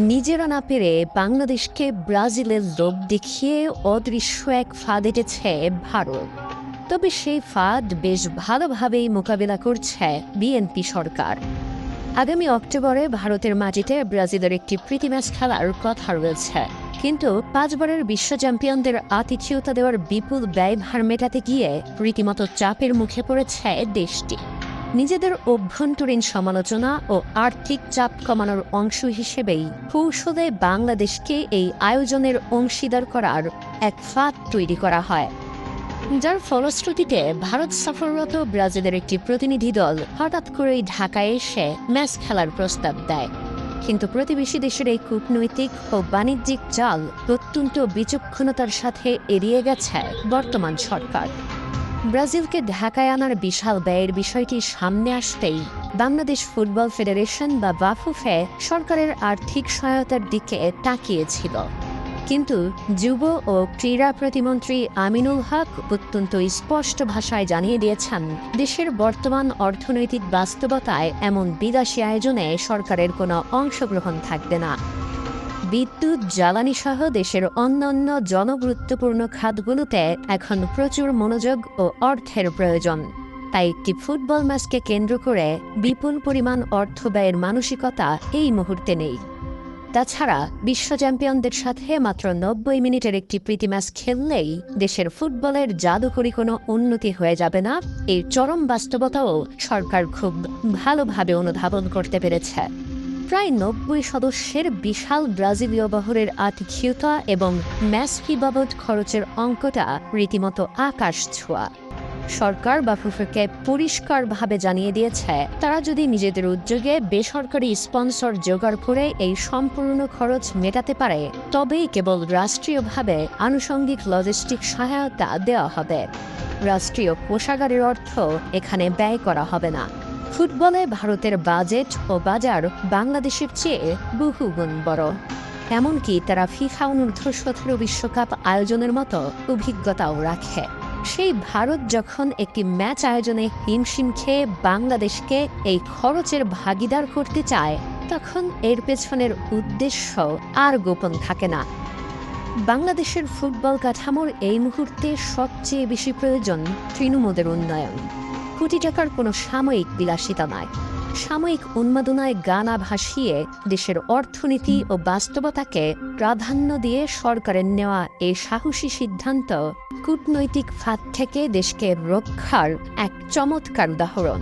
নিজেরা না পেরে বাংলাদেশকে ব্রাজিলের লোভ দেখিয়ে অদৃশ্য এক ফাঁদ এঁটেছে ভারত। তবে সেই ফাঁদ বেশ ভালোভাবেই মোকাবিলা করছে বিএনপি সরকার। আগামী অক্টোবরে ভারতের মাটিতে ব্রাজিলের একটি প্রীতি ম্যাচ খেলার কথা রয়েছে, কিন্তু 5 বারের বিশ্ব চ্যাম্পিয়নদের আতিথেয়তা দেওয়ার বিপুল ব্যয়ভার মেটাতে গিয়ে রীতিমতো চাপের মুখে পড়েছে দেশটি। নিজেদের অভ্যন্তরীণ সমালোচনা ও আর্থিক চাপ কমানোর অংশ হিসেবেই কৌশলে বাংলাদেশকে এই আয়োজনের অংশীদার করার এক ফাঁদ তৈরি করা হয়, যার ফলশ্রুতিতে ভারত সফররত ব্রাজিলের একটি প্রতিনিধি দল হঠাৎ করেই ঢাকায় এসে ম্যাচ খেলার প্রস্তাব দেয়। কিন্তু প্রতিবেশী দেশের এই কূটনৈতিক ও বাণিজ্যিক চাল অত্যন্ত বিচক্ষণতার সাথে এড়িয়ে গেছে বর্তমান সরকার। ব্রাজিলকে ঢাকায় আনার বিশাল ব্যয়ের বিষয়টি সামনে আসতেই বাংলাদেশ ফুটবল ফেডারেশন বা বাফুফে সরকারের আর্থিক সহায়তার দিকে তাকিয়েছিল। কিন্তু যুব ও ক্রীড়া প্রতিমন্ত্রী আমিনুল হক অত্যন্ত স্পষ্ট ভাষায় জানিয়ে দিয়েছেন, দেশের বর্তমান অর্থনৈতিক বাস্তবতায় এমন বিলাসী আয়োজনে সরকারের কোনো অংশগ্রহণ থাকবে না। বিদ্যুৎ, জ্বালানি সহ দেশের অন্যান্য জনগুরুত্বপূর্ণ খাতগুলোতে এখন প্রচুর মনোযোগ ও অর্থের প্রয়োজন। তাই একটি ফুটবল ম্যাচকে কেন্দ্র করে বিপুল পরিমাণ অর্থ ব্যয়ের মানসিকতা এই মুহূর্তে নেই। তাছাড়া বিশ্ব চ্যাম্পিয়নদের সাথে মাত্র 90 মিনিটের একটি প্রীতি ম্যাচ খেললেই দেশের ফুটবলের জাদুকরী কোনো উন্নতি হয়ে যাবে না, এই চরম বাস্তবতাও সরকার খুব ভালোভাবে অনুধাবন করতে পেরেছে। প্রায় 90 সদস্যের বিশাল ব্রাজিলীয় বহরের আতিথেয়তা এবং ম্যাচ ফি বাবদ খরচের অঙ্কটা রীতিমতো আকাশ ছোঁয়া। সরকার বাফুফেকে পরিষ্কারভাবে জানিয়ে দিয়েছে, তারা যদি নিজেদের উদ্যোগে বেসরকারি স্পন্সর জোগাড় করে এই সম্পূর্ণ খরচ মেটাতে পারে, তবেই কেবল রাষ্ট্রীয়ভাবে আনুষঙ্গিক লজিস্টিক সহায়তা দেওয়া হবে। রাষ্ট্রীয় কোষাগারের অর্থ এখানে ব্যয় করা হবে না। ফুটবলে ভারতের বাজেট ও বাজার বাংলাদেশের চেয়ে বহুগুণ বড়। এমনকি তারা ফিফা অনূর্ধ্ব-17 বিশ্বকাপ আয়োজনের মতো অভিজ্ঞতাও রাখে। সেই ভারত যখন একটি ম্যাচ আয়োজনে হিমশিম খেয়ে বাংলাদেশকে এই খরচের ভাগিদার করতে চায়, তখন এর পেছনের উদ্দেশ্য আর গোপন থাকে না। বাংলাদেশের ফুটবল কাঠামোর এই মুহূর্তে সবচেয়ে বেশি প্রয়োজন তৃণমূলের উন্নয়ন। কোটি টাকার কোনো সাময়িক বিলাসিতা নয়। সাময়িক উন্মাদনায় গানা ভাসিয়ে দেশের অর্থনীতি ও বাস্তবতাকে প্রাধান্য দিয়ে সরকারের নেওয়া এই সাহসী সিদ্ধান্ত কূটনৈতিক ফাঁদ থেকে দেশকে রক্ষার এক চমৎকার উদাহরণ।